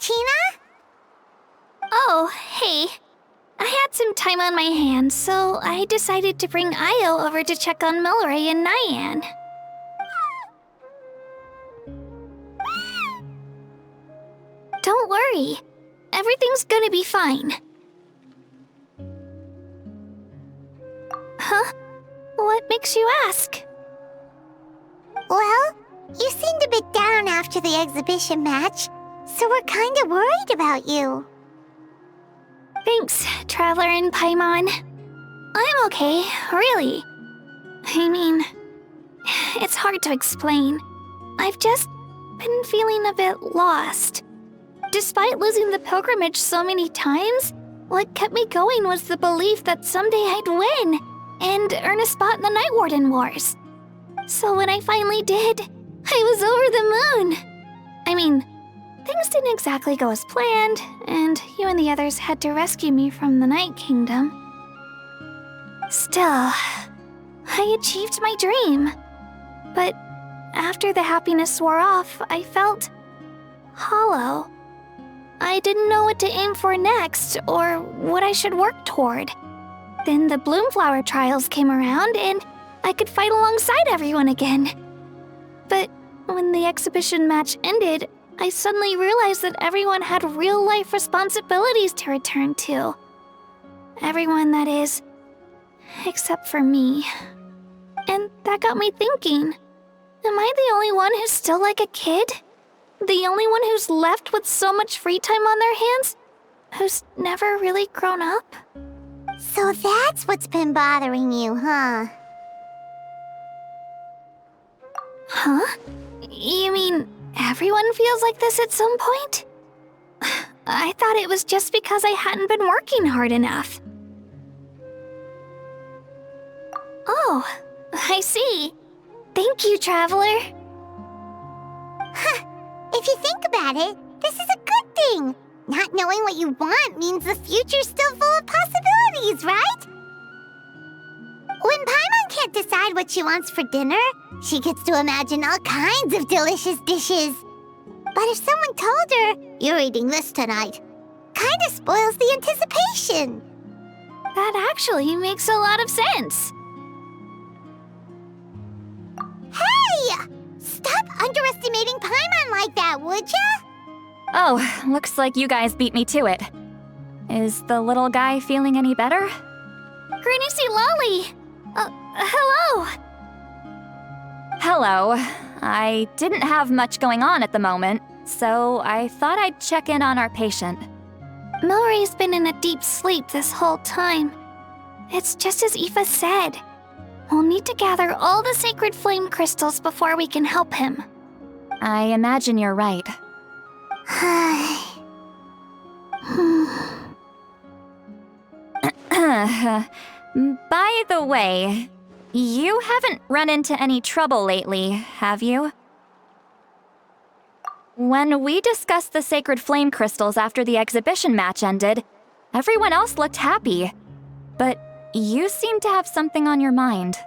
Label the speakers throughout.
Speaker 1: Kachina?
Speaker 2: Oh, hey. I had some time on my hands, so I decided to bring Io over to check on Milray and Nyan. Don't worry. Everything's gonna be fine. Huh? What makes you ask?
Speaker 1: Well, you seemed a bit down after the exhibition match, so we're kinda worried about you.
Speaker 2: Thanks, Traveler and Paimon. I'm okay, really. I mean, it's hard to explain. I've just been feeling a bit lost. Despite losing the pilgrimage so many times, what kept me going was the belief that someday I'd win and earn a spot in the Night Warden Wars. So when I finally did, I was over the moon. I mean, things didn't exactly go as planned, and you and the others had to rescue me from the Night Kingdom. Still, I achieved my dream. But after the happiness wore off, I felt hollow. I didn't know what to aim for next, or what I should work toward. Then the Bloomflower trials came around, and I could fight alongside everyone again. But when the exhibition match ended, I suddenly realized that everyone had real-life responsibilities to return to. Everyone, that is, except for me. And that got me thinking, am I the only one who's still like a kid? The only one who's left with so much free time on their hands? Who's never really grown up?
Speaker 1: So that's what's been bothering you, huh?
Speaker 2: Huh? You mean everyone feels like this at some point? I thought it was just because I hadn't been working hard enough. Oh, I see. Thank you, Traveler.
Speaker 1: Huh. If you think about it, this is a good thing. Not knowing what you want means the future's still full of possibilities, right? When Paimon can't decide what she wants for dinner, she gets to imagine all kinds of delicious dishes. But if someone told her, "You're eating this tonight," kinda spoils the anticipation.
Speaker 2: That actually makes a lot of sense.
Speaker 1: Hey! Stop underestimating Paimon like that, would ya?
Speaker 3: Oh, looks like you guys beat me to it. Is the little guy feeling any better?
Speaker 2: Granny Citlali! Hello!
Speaker 3: Hello. I didn't have much going on at the moment, so I thought I'd check in on our patient.
Speaker 2: Milray's been in a deep sleep this whole time. It's just as Aoife said. We'll need to gather all the sacred flame crystals before we can help him.
Speaker 3: I imagine you're right. By the way, you haven't run into any trouble lately, have you? When we discussed the sacred flame crystals after the exhibition match ended, everyone else looked happy. But you seem to have something on your mind.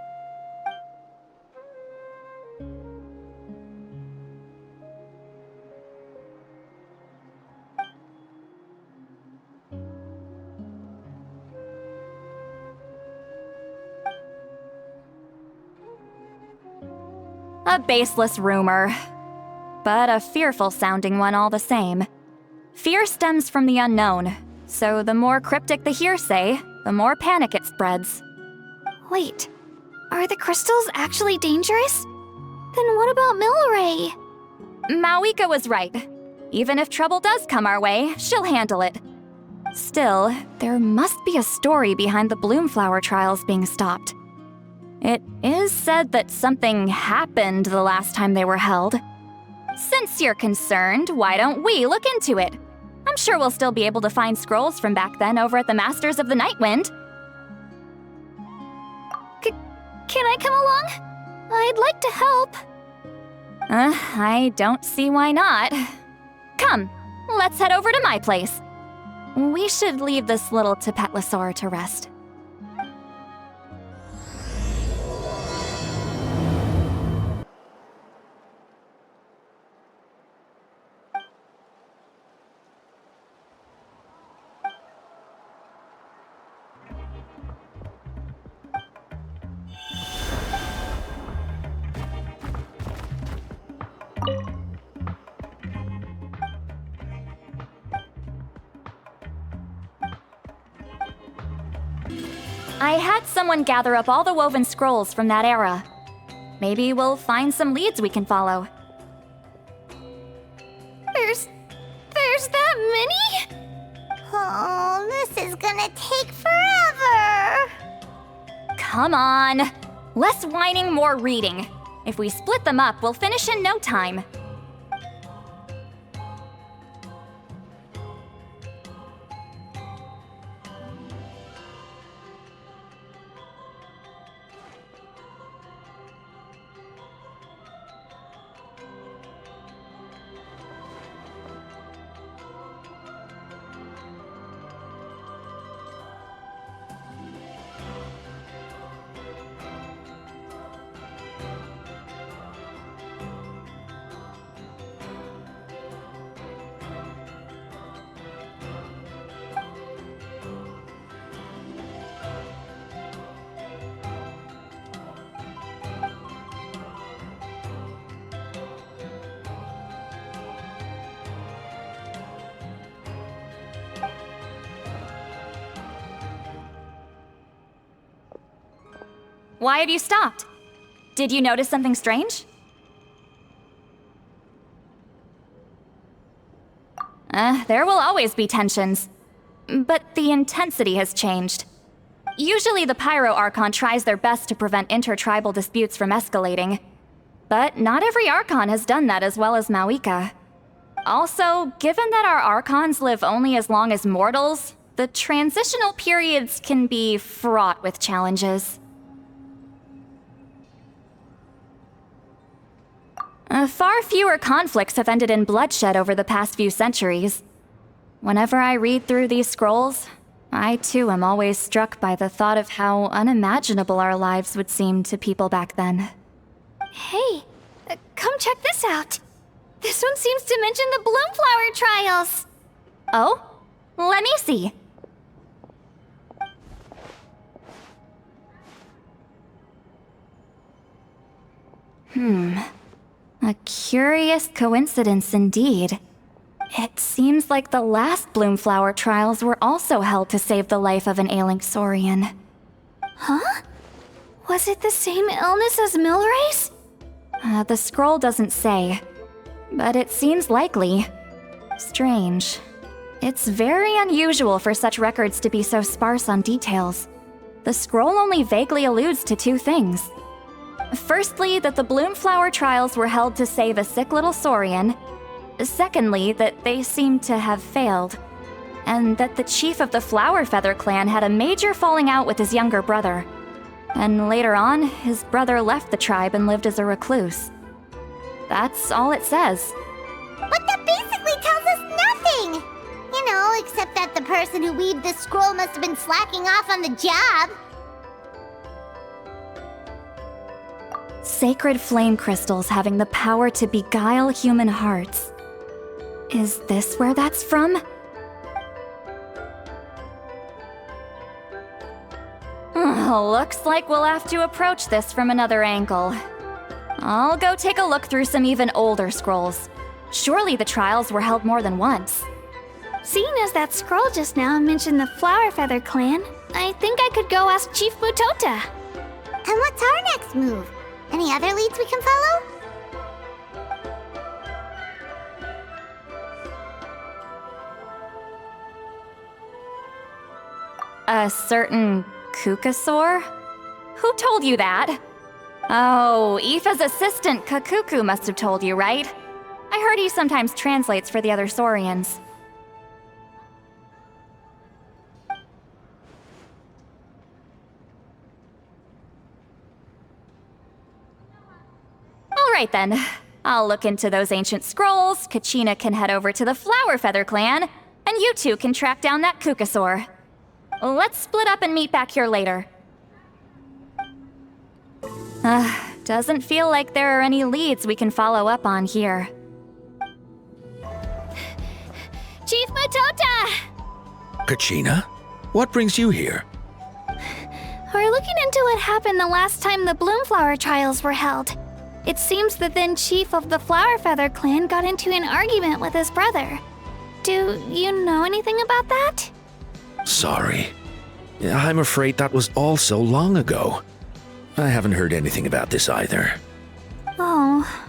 Speaker 3: A baseless rumor, but a fearful-sounding one all the same. Fear stems from the unknown, so the more cryptic the hearsay, the more panic it spreads.
Speaker 2: Wait, are the crystals actually dangerous? Then what about Milray?
Speaker 3: Mawika was right. Even if trouble does come our way, she'll handle it. Still, there must be a story behind the Bloomflower trials being stopped. It is said that something happened the last time they were held. Since you're concerned, why don't we look into it? I'm sure we'll still be able to find scrolls from back then over at the Masters of the Nightwind.
Speaker 2: Can I come along? I'd like to help.
Speaker 3: I don't see why not. Come, let's head over to my place. We should leave this little Tapetlosaur to rest. I had someone gather up all the woven scrolls from that era. Maybe we'll find some leads we can follow.
Speaker 2: There's that many?
Speaker 1: Oh, this is gonna take forever.
Speaker 3: Come on. Less whining, more reading. If we split them up, we'll finish in no time. Why have you stopped? Did you notice something strange? There will always be tensions. But the intensity has changed. Usually the Pyro Archon tries their best to prevent intertribal disputes from escalating. But not every Archon has done that as well as Mawika. Also, given that our Archons live only as long as mortals, the transitional periods can be fraught with challenges. Far fewer conflicts have ended in bloodshed over the past few centuries. Whenever I read through these scrolls, I too am always struck by the thought of how unimaginable our lives would seem to people back then.
Speaker 2: Hey, come check this out. This one seems to mention the Bloomflower trials.
Speaker 3: Oh? Let me see. A curious coincidence indeed. It seems like the last Bloomflower trials were also held to save the life of an ailing Saurian.
Speaker 2: Huh? Was it the same illness as Milray's?
Speaker 3: The scroll doesn't say, but it seems likely. Strange. It's very unusual for such records to be so sparse on details. The scroll only vaguely alludes to two things. Firstly, that the Bloomflower trials were held to save a sick little Saurian. Secondly, that they seemed to have failed. And that the chief of the Flower Feather clan had a major falling out with his younger brother. And later on, his brother left the tribe and lived as a recluse. That's all it says.
Speaker 1: But that basically tells us nothing! You know, except that the person who weaved this scroll must have been slacking off on the job.
Speaker 3: Sacred flame crystals having the power to beguile human hearts. Is this where that's from? Looks like we'll have to approach this from another angle. I'll go take a look through some even older scrolls. Surely the trials were held more than once.
Speaker 2: Seeing as that scroll just now mentioned the Flower Feather clan, I think I could go ask Chief Mutota.
Speaker 1: And what's our next move? Any other leads we can follow?
Speaker 3: A certain Ququsaur? Who told you that? Oh, Aoife's assistant, Kakuku, must have told you, right? I heard he sometimes translates for the other Saurians. Alright then. I'll look into those ancient scrolls, Kachina can head over to the Flower Feather clan, and you two can track down that Ququsaur. Let's split up and meet back here later. Doesn't feel like there are any leads we can follow up on here.
Speaker 2: Chief Mutota!
Speaker 4: Kachina? What brings you here?
Speaker 2: We're looking into what happened the last time the Bloomflower trials were held. It seems the then chief of the Flower Feather clan got into an argument with his brother. Do you know anything about that?
Speaker 4: Sorry. I'm afraid that was all so long ago. I haven't heard anything about this either.
Speaker 2: Oh.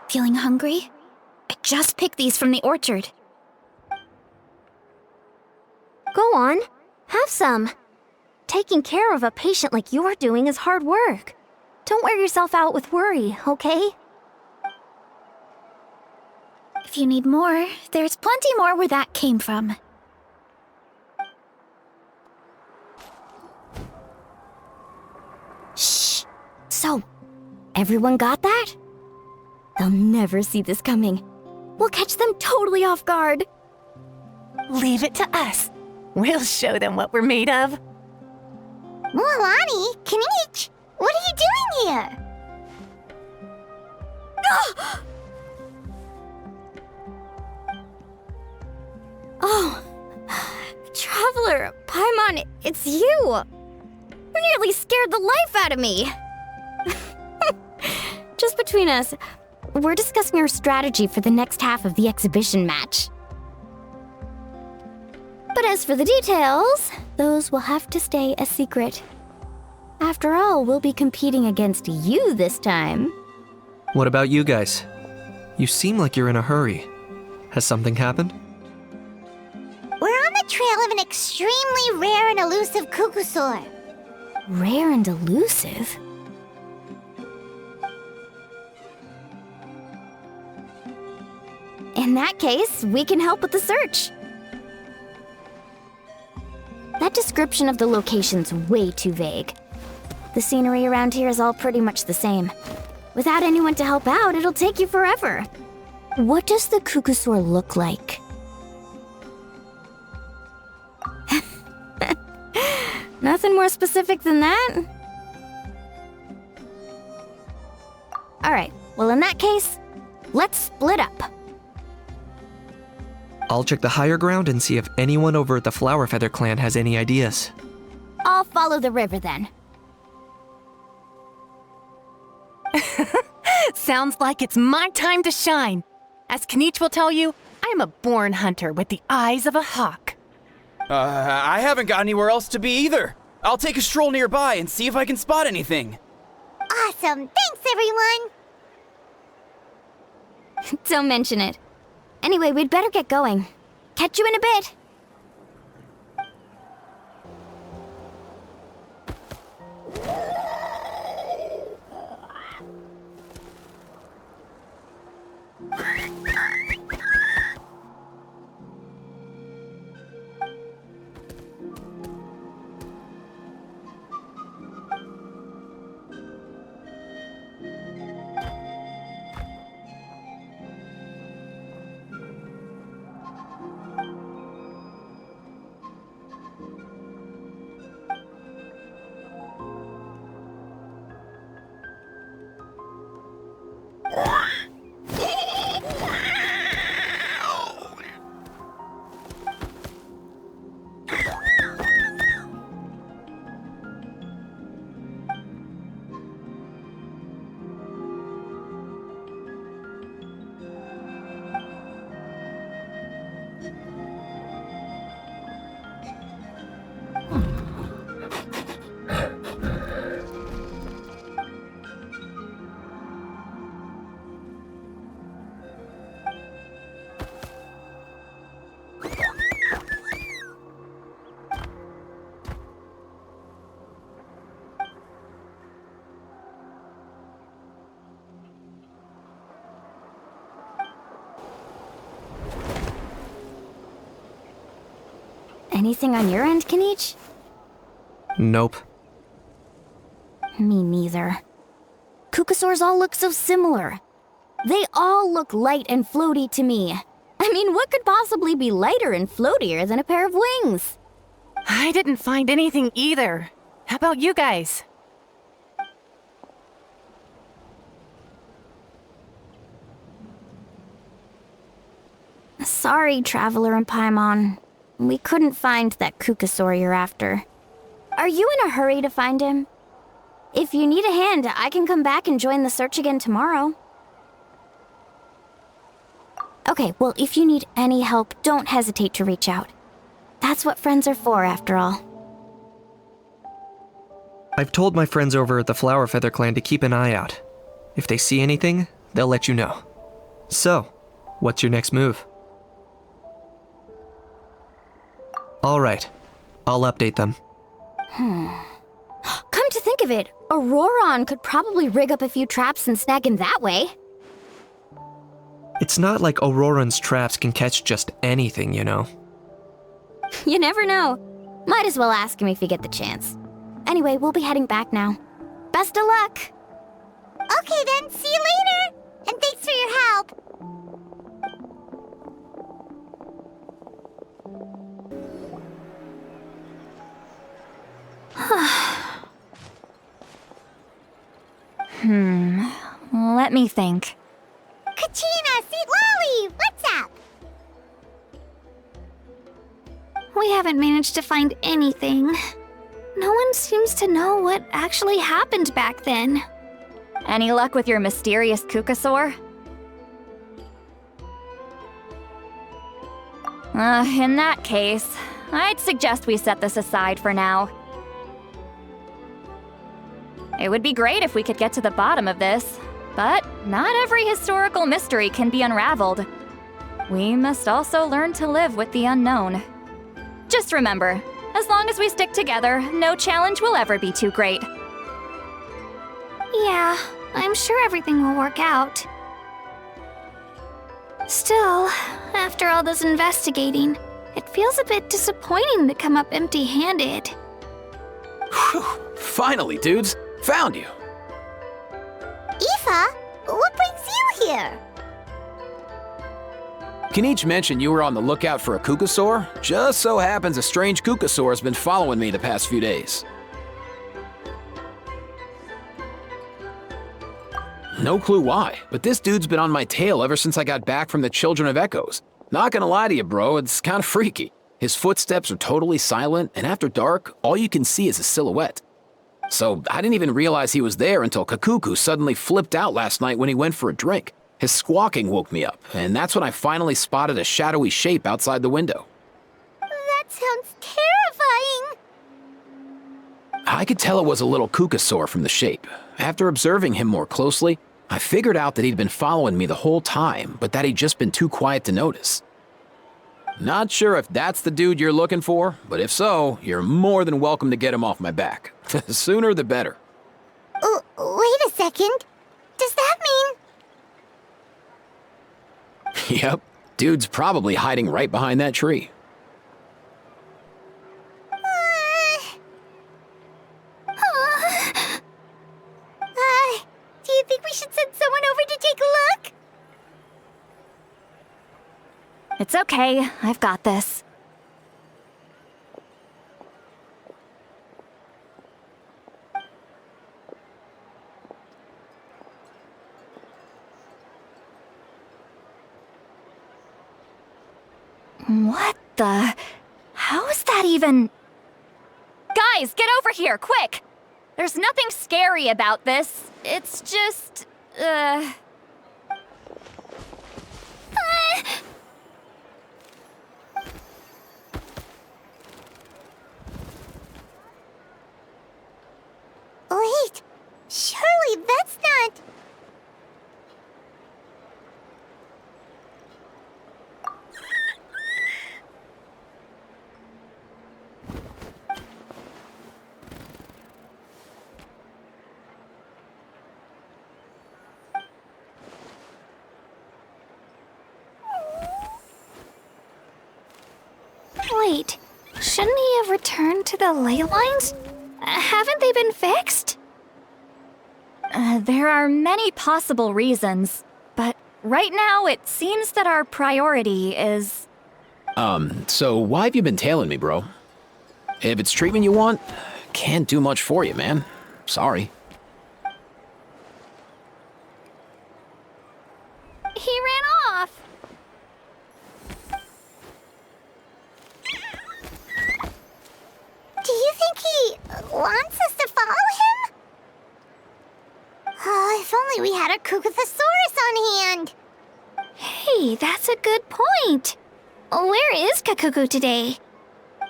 Speaker 2: Feeling hungry? I just picked these from the orchard.
Speaker 5: Go on, have some. Taking care of a patient like you're doing is hard work. Don't wear yourself out with worry, okay?
Speaker 2: If you need more, there's plenty more where that came from.
Speaker 5: Shh. So, everyone got that? They'll never see this coming. We'll catch them totally off guard.
Speaker 6: Leave it to us. We'll show them what we're made of.
Speaker 1: Mualani, Kinich, what are you doing here?
Speaker 5: Oh, Traveler, Paimon, it's you! You nearly scared the life out of me! Just between us, we're discussing our strategy for the next half of the exhibition match. But as for the details, those will have to stay a secret. After all, we'll be competing against you this time.
Speaker 7: What about you guys? You seem like you're in a hurry. Has something happened?
Speaker 1: We're on the trail of an extremely rare and elusive Ququsaur.
Speaker 5: Rare and elusive? In that case, we can help with the search. That description of the location's way too vague. The scenery around here is all pretty much the same. Without anyone to help out, it'll take you forever. What does the Ququsaur look like? Nothing more specific than that? Alright, well in that case, let's split up.
Speaker 7: I'll check the higher ground and see if anyone over at the Flower Feather clan has any ideas.
Speaker 5: I'll follow the river then.
Speaker 6: Sounds like it's my time to shine. As Kinich will tell you, I'm a born hunter with the eyes of a hawk.
Speaker 8: I haven't got anywhere else to be either. I'll take a stroll nearby and see if I can spot anything.
Speaker 1: Awesome, thanks everyone!
Speaker 5: Don't mention it. Anyway, we'd better get going. Catch you in a bit. Anything on your end, Kinich?
Speaker 7: Nope.
Speaker 5: Me neither. Ququsaurs all look so similar. They all look light and floaty to me. I mean, what could possibly be lighter and floatier than a pair of wings?
Speaker 6: I didn't find anything either. How about you guys?
Speaker 5: Sorry, Traveler and Paimon. We couldn't find that Ququsaur you're after. Are you in a hurry to find him? If you need a hand, I can come back and join the search again tomorrow. Okay, well, if you need any help, don't hesitate to reach out. That's what friends are for, after all.
Speaker 7: I've told my friends over at the Flower Feather Clan to keep an eye out. If they see anything, they'll let you know. So, what's your next move? Alright, I'll update them.
Speaker 5: Come to think of it, Auroron could probably rig up a few traps and snag him that way.
Speaker 7: It's not like Auroran's traps can catch just anything, you know.
Speaker 5: You never know. Might as well ask him if you get the chance. Anyway, we'll be heading back now. Best of luck!
Speaker 1: Okay then, see you later! And thanks for your help!
Speaker 3: Let me think.
Speaker 1: Kachina, Citlali, what's up?
Speaker 2: We haven't managed to find anything. No one seems to know what actually happened back then.
Speaker 3: Any luck with your mysterious Ququsaur? In that case, I'd suggest we set this aside for now. It would be great if we could get to the bottom of this, but not every historical mystery can be unraveled. We must also learn to live with the unknown. Just remember, as long as we stick together, no challenge will ever be too great.
Speaker 2: Yeah, I'm sure everything will work out. Still, after all this investigating, it feels a bit disappointing to come up empty-handed.
Speaker 8: Whew, finally, dudes. Found you.
Speaker 1: Aoife, what brings you here?
Speaker 8: Kinich mentioned you were on the lookout for a Ququsaur. Just so happens a strange Ququsaur has been following me the past few days. No clue why, but this dude's been on my tail ever since I got back from the Children of Echoes. Not gonna lie to you, bro, it's kinda freaky. His footsteps are totally silent, and after dark, all you can see is a silhouette. So I didn't even realize he was there until Kakuku suddenly flipped out last night when he went for a drink. His squawking woke me up, and that's when I finally spotted a shadowy shape outside the window.
Speaker 1: That sounds terrifying!
Speaker 8: I could tell it was a little Ququsaur from the shape. After observing him more closely, I figured out that he'd been following me the whole time, but that he'd just been too quiet to notice. Not sure if that's the dude you're looking for, but if so, you're more than welcome to get him off my back. The sooner the better.
Speaker 1: Wait a second. Does that mean...
Speaker 8: Yep, dude's probably hiding right behind that tree.
Speaker 1: Do you think we should send someone over to take a look?
Speaker 3: It's okay, I've got this. What the? How is that even? Guys, get over here, quick! There's nothing scary about this. It's just,
Speaker 1: Wait, surely that's not...
Speaker 2: Wait, Shouldn't he have returned to the ley lines? Haven't they been fixed?
Speaker 3: There are many possible reasons, but right now it seems that our priority is...
Speaker 8: So why have you been tailing me, bro? If it's treatment you want, can't do much for you, man. Sorry.
Speaker 2: He ran off.
Speaker 1: Do you think he wants us to follow him? Oh, if only we had a Ququsaurus on hand.
Speaker 2: Hey, that's a good point. Where is Kakuku today?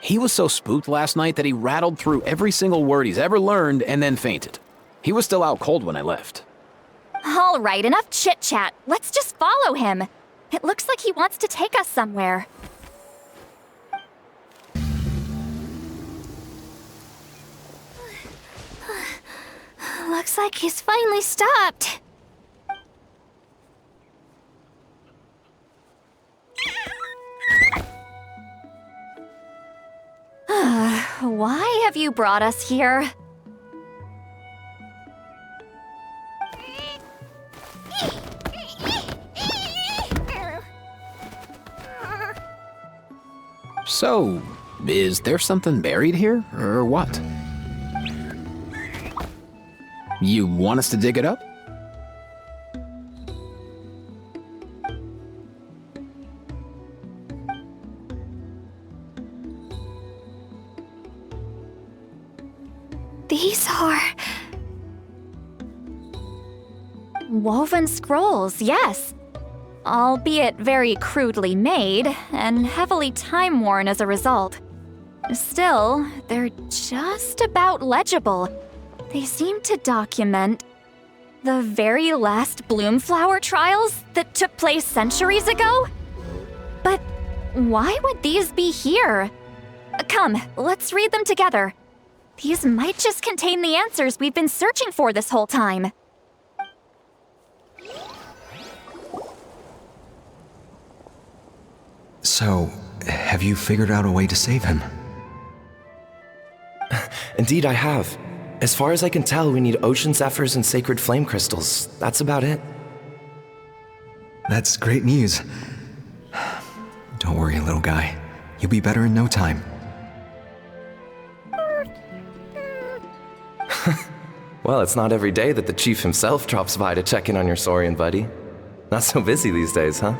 Speaker 8: He was so spooked last night that he rattled through every single word he's ever learned and then fainted. He was still out cold when I left.
Speaker 3: All right, enough chit-chat. Let's just follow him. It looks like he wants to take us somewhere.
Speaker 2: Looks like he's finally stopped.
Speaker 3: Why have you brought us here?
Speaker 8: So, is there something buried here, or what? You want us to dig it up?
Speaker 2: These are...
Speaker 3: Woven scrolls, yes. Albeit very crudely made, and heavily time-worn as a result. Still, they're just about legible. They seem to document the very last Bloomflower trials that took place centuries ago? But why would these be here? Come, let's read them together. These might just contain the answers we've been searching for this whole time.
Speaker 9: So, have you figured out a way to save him?
Speaker 10: Indeed, I have. As far as I can tell, we need ocean zephyrs and sacred flame crystals. That's about it.
Speaker 9: That's great news. Don't worry, little guy. You'll be better in no time.
Speaker 10: Well, it's not every day that the chief himself drops by to check in on your Saurian buddy. Not so busy these days, huh?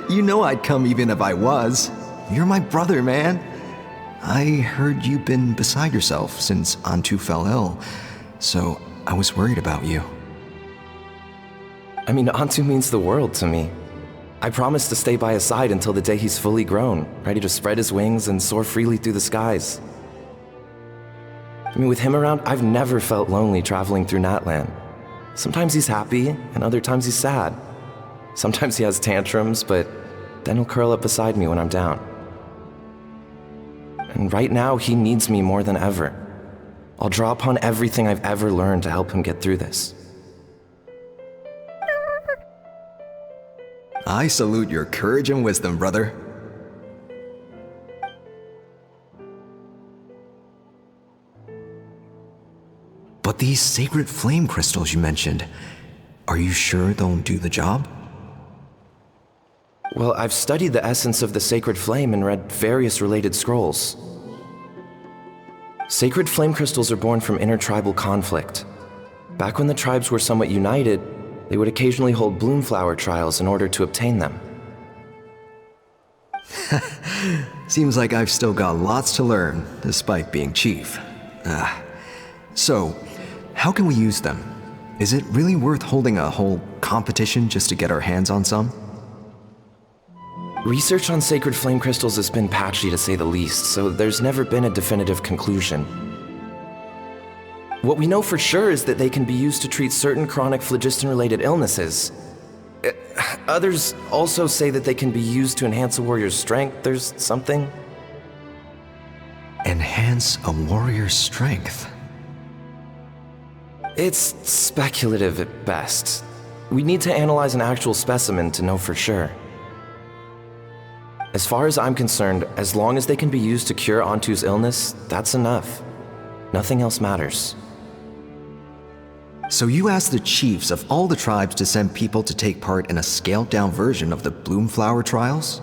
Speaker 9: You know I'd come even if I was. You're my brother, man. I heard you've been beside yourself since Antu fell ill, so I was worried about you.
Speaker 10: I mean, Antu means the world to me. I promised to stay by his side until the day he's fully grown, ready to spread his wings and soar freely through the skies. I mean, with him around, I've never felt lonely traveling through Natlan. Sometimes he's happy, and other times he's sad. Sometimes he has tantrums, but then he'll curl up beside me when I'm down. And right now, he needs me more than ever. I'll draw upon everything I've ever learned to help him get through this.
Speaker 9: I salute your courage and wisdom, brother. But these sacred flame crystals you mentioned, are you sure they'll do the job?
Speaker 10: Well, I've studied the essence of the sacred flame and read various related scrolls. Sacred flame crystals are born from intertribal conflict. Back when the tribes were somewhat united, they would occasionally hold Bloomflower trials in order to obtain them.
Speaker 9: Seems like I've still got lots to learn, despite being chief. So, how can we use them? Is it really worth holding a whole competition just to get our hands on some?
Speaker 10: Research on sacred flame crystals has been patchy to say the least, so there's never been a definitive conclusion. What we know for sure is that they can be used to treat certain chronic phlogiston-related illnesses. Others also say that they can be used to enhance a warrior's strength. There's something.
Speaker 9: Enhance a warrior's strength?
Speaker 10: It's speculative at best. We need to analyze an actual specimen to know for sure. As far as I'm concerned, as long as they can be used to cure Antu's illness, that's enough. Nothing else matters.
Speaker 9: So you asked the chiefs of all the tribes to send people to take part in a scaled-down version of the Bloomflower trials?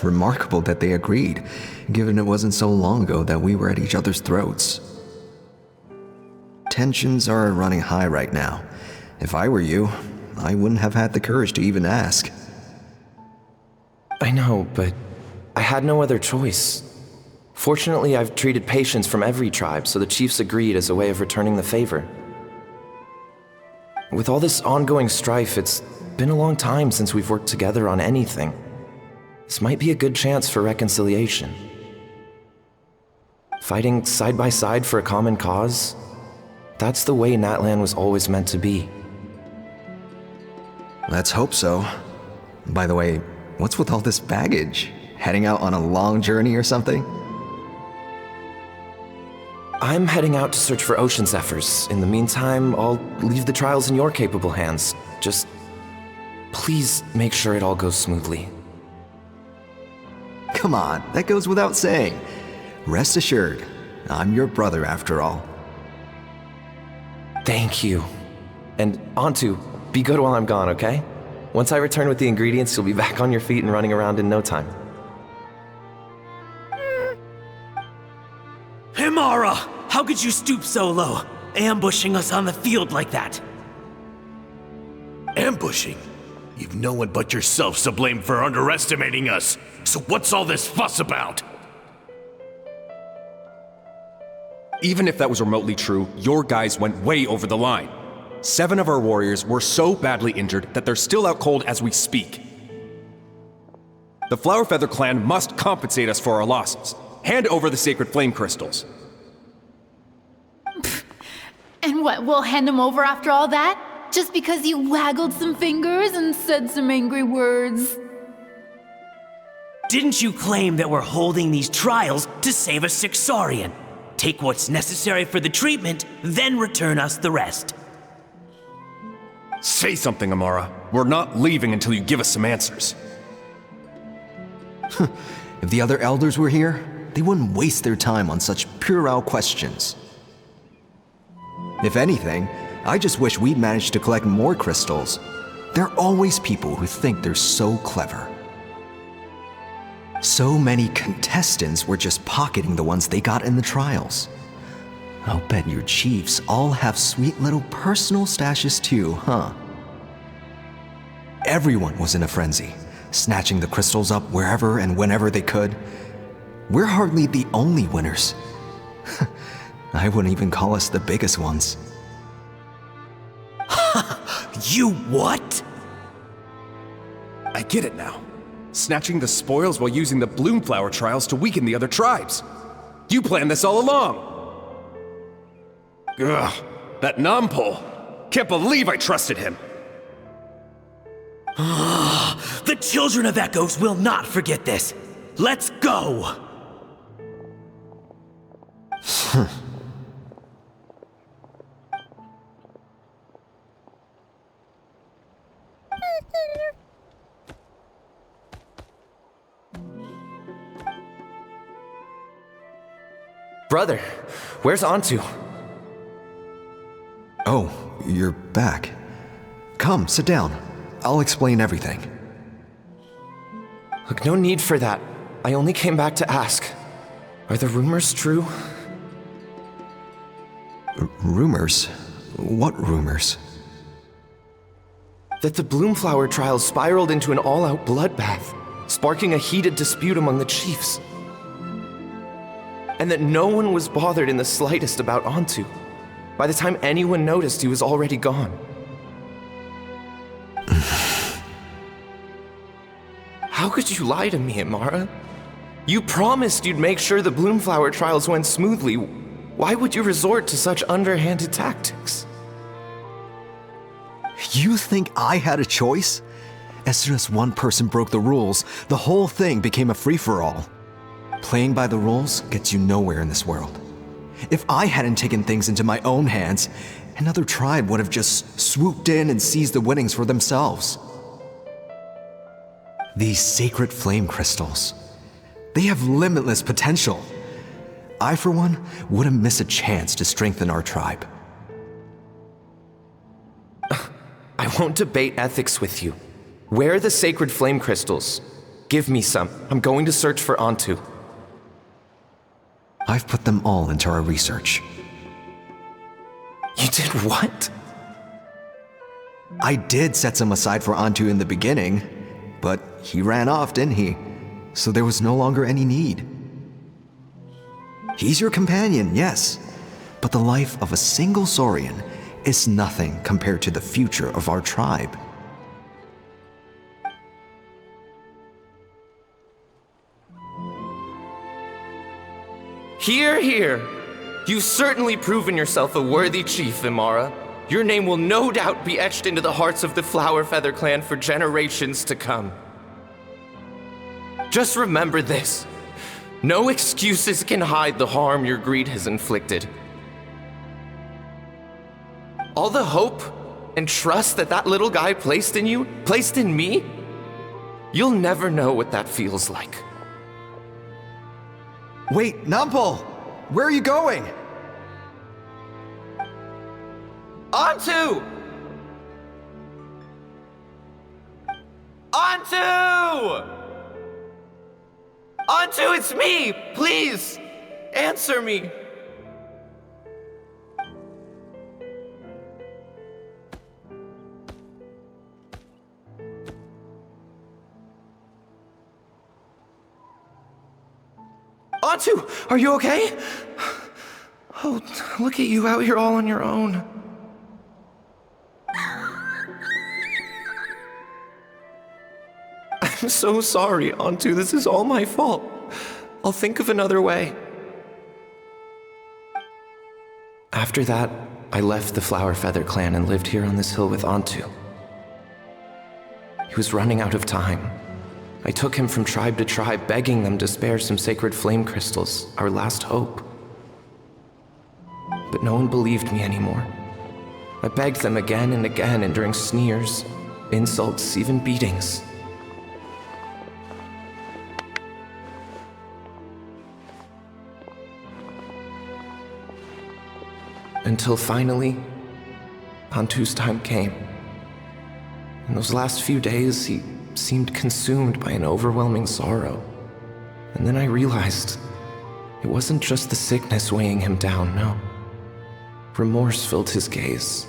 Speaker 9: Remarkable that they agreed, given it wasn't so long ago that we were at each other's throats. Tensions are running high right now. If I were you, I wouldn't have had the courage to even ask.
Speaker 10: I know, but I had no other choice. Fortunately, I've treated patients from every tribe, so the chiefs agreed as a way of returning the favor. With all this ongoing strife, it's been a long time since we've worked together on anything. This might be a good chance for reconciliation. Fighting side by side for a common cause? That's the way Natlan was always meant to be.
Speaker 9: Let's hope so. By the way, what's with all this baggage? Heading out on a long journey or something?
Speaker 10: I'm heading out to search for ocean zephyrs. In the meantime, I'll leave the trials in your capable hands. Just please make sure it all goes smoothly.
Speaker 9: Come on, that goes without saying. Rest assured, I'm your brother after all.
Speaker 10: Thank you. And Antu, be good while I'm gone, okay? Once I return with the ingredients, you'll be back on your feet and running around in no time.
Speaker 11: Himara! How could you stoop so low, ambushing us on the field like that?
Speaker 12: Ambushing? You've no one but yourself to blame for underestimating us. So what's all this fuss about?
Speaker 13: Even if that was remotely true, your guys went way over the line. 7 of our warriors were so badly injured that they're still out cold as we speak. The Flower Feather clan must compensate us for our losses. Hand over the sacred flame crystals.
Speaker 14: And what, we'll hand them over after all that? Just because you waggled some fingers and said some angry words?
Speaker 11: Didn't you claim that we're holding these trials to save a sick Saurian? Take what's necessary for the treatment, then return us the rest.
Speaker 13: Say something, Amara. We're not leaving until you give us some answers.
Speaker 9: If the other elders were here, they wouldn't waste their time on such puerile questions. If anything, I just wish we'd managed to collect more crystals. There are always people who think they're so clever. So many contestants were just pocketing the ones they got in the trials. I'll bet your chiefs all have sweet little personal stashes too, huh? Everyone was in a frenzy, snatching the crystals up wherever and whenever they could. We're hardly the only winners. I wouldn't even call us the biggest ones.
Speaker 11: You what?
Speaker 13: I get it now. Snatching the spoils while using the Bloomflower trials to weaken the other tribes. You planned this all along! Ugh, that Nompole. Can't believe I trusted him.
Speaker 11: The children of Echoes will not forget this. Let's go!
Speaker 10: Brother, where's Antu?
Speaker 9: Oh, you're back. Come, sit down. I'll explain everything.
Speaker 10: Look, no need for that. I only came back to ask. Are the rumors true?
Speaker 9: Rumors? What rumors?
Speaker 10: That the Bloomflower trials spiraled into an all-out bloodbath, sparking a heated dispute among the chiefs. And that no one was bothered in the slightest about Antu. By the time anyone noticed, he was already gone. How could you lie to me, Amara? You promised you'd make sure the Bloomflower trials went smoothly. Why would you resort to such underhanded tactics?
Speaker 9: You think I had a choice? As soon as one person broke the rules, the whole thing became a free-for-all. Playing by the rules gets you nowhere in this world. If I hadn't taken things into my own hands, another tribe would have just swooped in and seized the winnings for themselves. These sacred flame crystals. They have limitless potential. I, for one, wouldn't miss a chance to strengthen our tribe.
Speaker 10: I won't debate ethics with you. Where are the sacred flame crystals? Give me some. I'm going to search for Antu.
Speaker 9: I've put them all into our research.
Speaker 10: You did what?
Speaker 9: I did set some aside for Antu in the beginning, but he ran off, didn't he? So there was no longer any need. He's your companion, yes, but the life of a single Saurian is nothing compared to the future of our tribe.
Speaker 10: Hear, hear. You've certainly proven yourself a worthy chief, Imara. Your name will no doubt be etched into the hearts of the Flower Feather clan for generations to come. Just remember this. No excuses can hide the harm your greed has inflicted. All the hope and trust that little guy placed in you, placed in me, you'll never know what that feels like.
Speaker 9: Wait, Nampal! Where are you going?
Speaker 10: Antu! Antu! Antu, it's me! Please! Answer me! Antu, are you okay? Oh, look at you out here all on your own. I'm so sorry, Antu. This is all my fault. I'll think of another way. After that, I left the Flower Feather clan and lived here on this hill with Antu. He was running out of time. I took him from tribe to tribe, begging them to spare some sacred flame crystals, our last hope. But no one believed me anymore. I begged them again and again, enduring sneers, insults, even beatings. Until finally, Antu's time came. In those last few days, he seemed consumed by an overwhelming sorrow. And then I realized it wasn't just the sickness weighing him down, no. Remorse filled his gaze.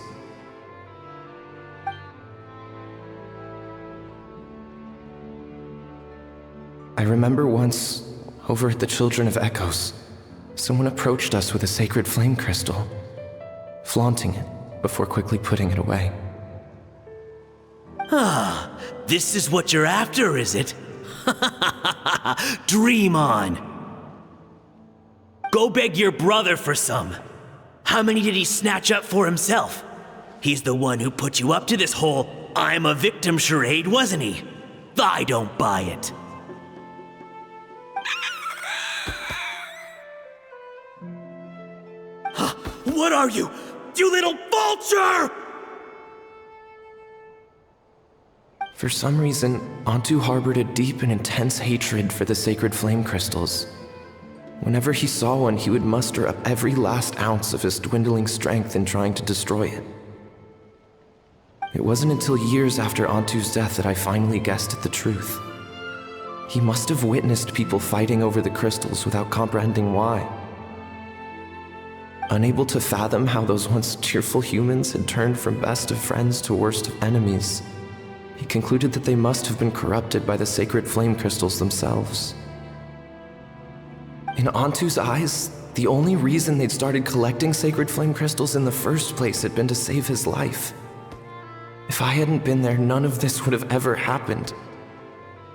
Speaker 10: I remember once, over at the Children of Echoes, someone approached us with a sacred flame crystal, flaunting it before quickly putting it away.
Speaker 11: Ah, this is what you're after, is it? Dream on. Go beg your brother for some. How many did he snatch up for himself? He's the one who put you up to this whole I'm a victim charade, wasn't he? I don't buy it. What are you? You little vulture!
Speaker 10: For some reason, Antu harbored a deep and intense hatred for the sacred flame crystals. Whenever he saw one, he would muster up every last ounce of his dwindling strength in trying to destroy it. It wasn't until years after Antu's death that I finally guessed at the truth. He must have witnessed people fighting over the crystals without comprehending why. Unable to fathom how those once cheerful humans had turned from best of friends to worst of enemies, he concluded that they must have been corrupted by the sacred flame crystals themselves. In Antu's eyes, the only reason they'd started collecting sacred flame crystals in the first place had been to save his life. If I hadn't been there, none of this would have ever happened.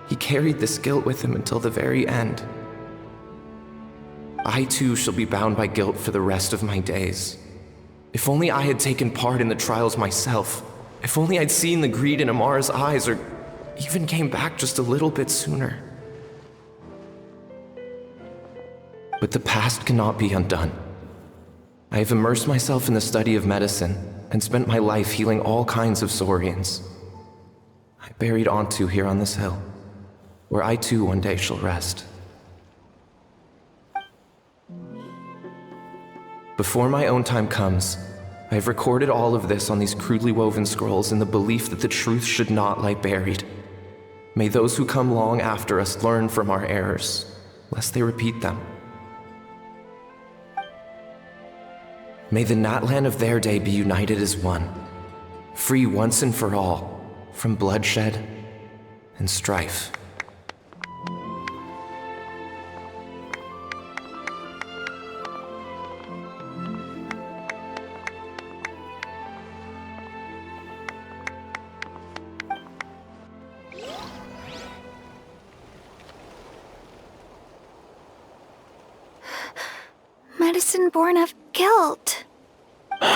Speaker 10: He carried this guilt with him until the very end. I too shall be bound by guilt for the rest of my days. If only I had taken part in the trials myself. If only I'd seen the greed in Amara's eyes, or even came back just a little bit sooner. But the past cannot be undone. I have immersed myself in the study of medicine and spent my life healing all kinds of Saurians. I buried Antu here on this hill, where I too one day shall rest. Before my own time comes, I have recorded all of this on these crudely woven scrolls in the belief that the truth should not lie buried. May those who come long after us learn from our errors, lest they repeat them. May the Natlan of their day be united as one, free once and for all from bloodshed and strife.
Speaker 2: Medicine born of guilt.
Speaker 1: So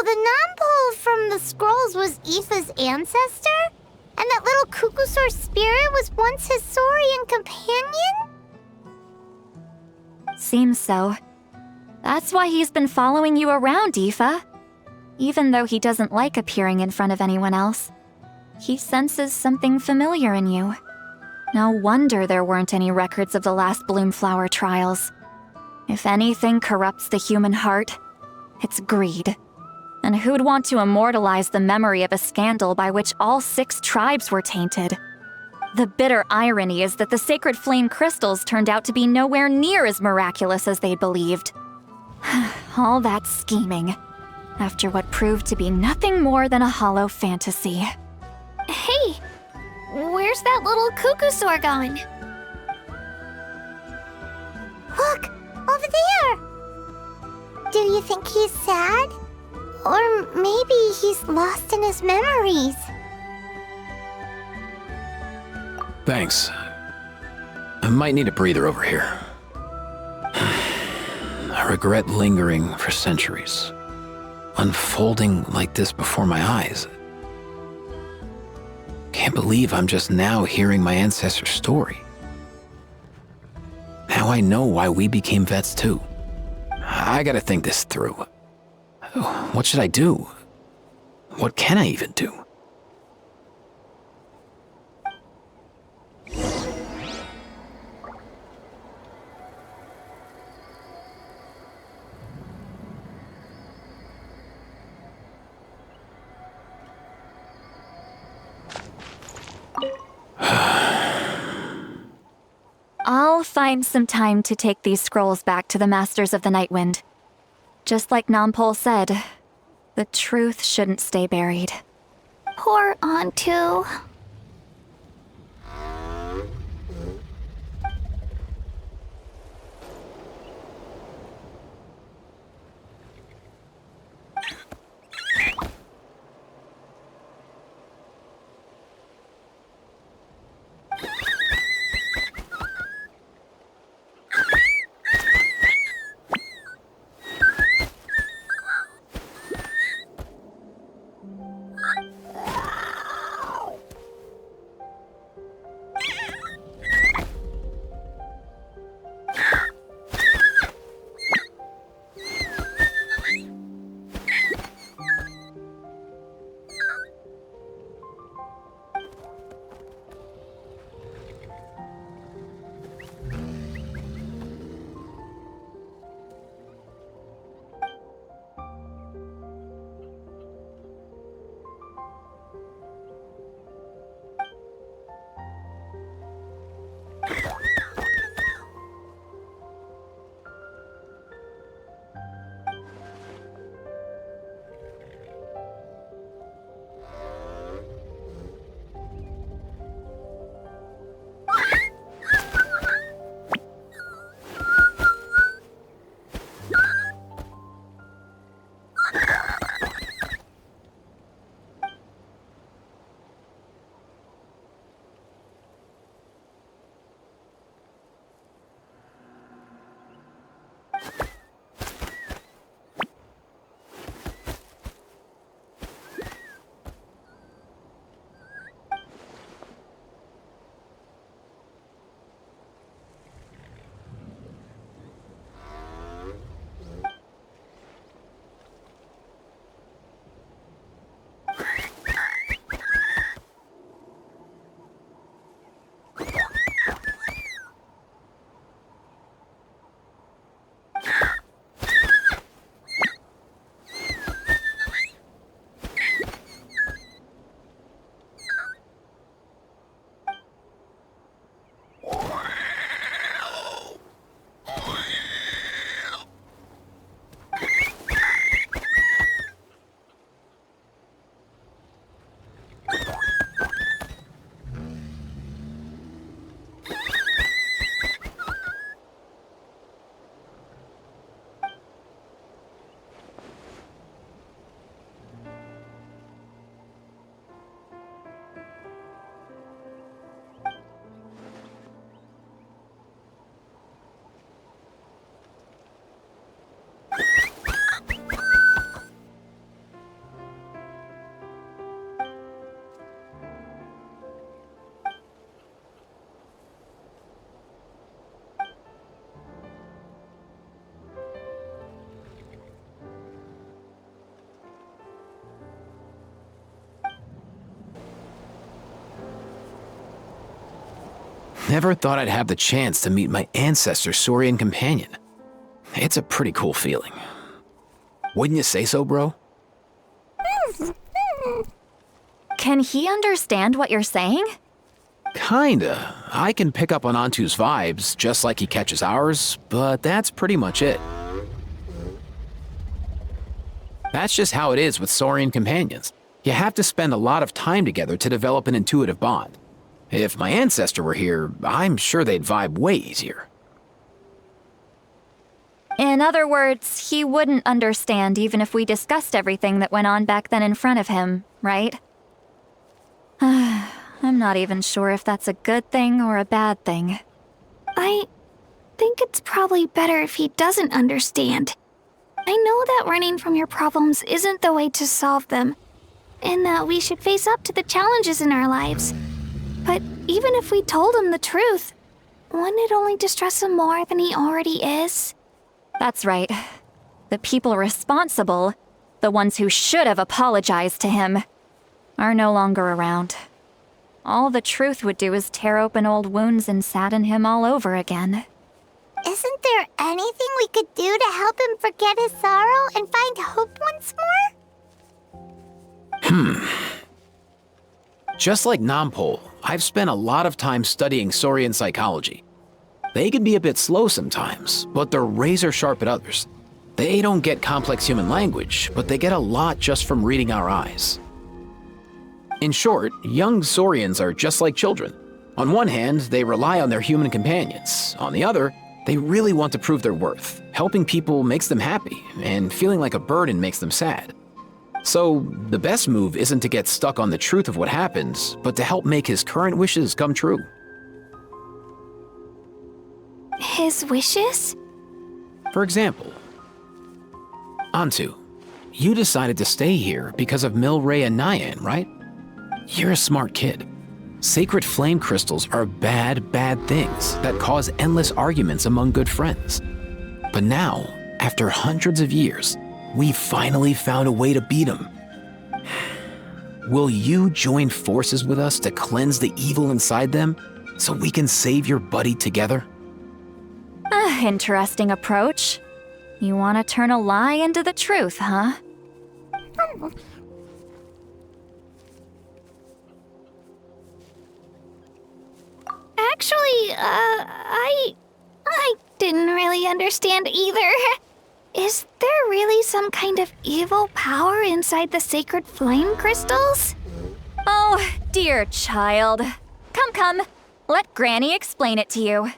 Speaker 1: the non-pole from the scrolls was Aoife's ancestor? And that little Ququsaur spirit was once his Saurian companion?
Speaker 3: Seems so. That's why he's been following you around, Aoife. Even though he doesn't like appearing in front of anyone else, he senses something familiar in you. No wonder there weren't any records of the last Bloomflower trials. If anything corrupts the human heart, it's greed. And who'd want to immortalize the memory of a scandal by which all 6 tribes were tainted? The bitter irony is that the sacred flame crystals turned out to be nowhere near as miraculous as they believed. All that scheming, after what proved to be nothing more than a hollow fantasy.
Speaker 2: Hey, where's that little Ququsaur gone?
Speaker 1: Look, over there! Do you think he's sad? Or maybe he's lost in his memories?
Speaker 8: Thanks. I might need a breather over here. I regret lingering for centuries, unfolding like this before my eyes. Can't believe I'm just now hearing my ancestor's story. Now I know why we became vets too. I gotta think this through. What should I do? What can I even do?
Speaker 3: I'll find some time to take these scrolls back to the Masters of the Nightwind. Just like Nampol said, the truth shouldn't stay buried.
Speaker 2: Poor Antu.
Speaker 8: Never thought I'd have the chance to meet my ancestor's Saurian companion. It's a pretty cool feeling. Wouldn't you say so, bro?
Speaker 3: Can he understand what you're saying?
Speaker 8: Kinda. I can pick up on Antu's vibes, just like he catches ours, but that's pretty much it. That's just how it is with Saurian companions. You have to spend a lot of time together to develop an intuitive bond. If my ancestor were here, I'm sure they'd vibe way easier.
Speaker 3: In other words, he wouldn't understand even if we discussed everything that went on back then in front of him, right? I'm not even sure if that's a good thing or a bad thing.
Speaker 2: I think it's probably better if he doesn't understand. I know that running from your problems isn't the way to solve them, and that we should face up to the challenges in our lives. But even if we told him the truth, wouldn't it only distress him more than he already is?
Speaker 3: That's right. The people responsible, the ones who should have apologized to him, are no longer around. All the truth would do is tear open old wounds and sadden him all over again.
Speaker 1: Isn't there anything we could do to help him forget his sorrow and find hope once more?
Speaker 8: Just like Nampol, I've spent a lot of time studying Saurian psychology. They can be a bit slow sometimes, but they're razor sharp at others. They don't get complex human language, but they get a lot just from reading our eyes. In short, young Saurians are just like children. On one hand, they rely on their human companions. On the other, they really want to prove their worth. Helping people makes them happy, and feeling like a burden makes them sad. So, the best move isn't to get stuck on the truth of what happened, but to help make his current wishes come true.
Speaker 2: His wishes?
Speaker 8: For example, Antu, you decided to stay here because of Milray and Nyan, right? You're a smart kid. Sacred flame crystals are bad, bad things that cause endless arguments among good friends. But now, after hundreds of years, we finally found a way to beat them. Will you join forces with us to cleanse the evil inside them so we can save your buddy together?
Speaker 3: Interesting approach. You want to turn a lie into the truth, huh?
Speaker 2: Actually, I didn't really understand either. Is there really some kind of evil power inside the sacred flame crystals?
Speaker 3: Oh, dear child. Come. Let Granny explain it to you.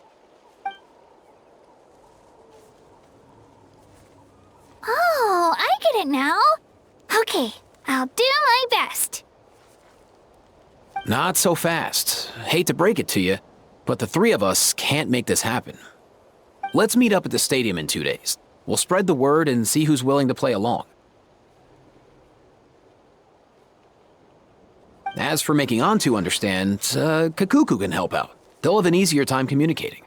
Speaker 2: Oh, I get it now. Okay, I'll do my best.
Speaker 8: Not so fast. Hate to break it to you, but the three of us can't make this happen. Let's meet up at the stadium in 2 days. We'll spread the word and see who's willing to play along. As for making Antu understand, Kakuku can help out. They'll have an easier time communicating.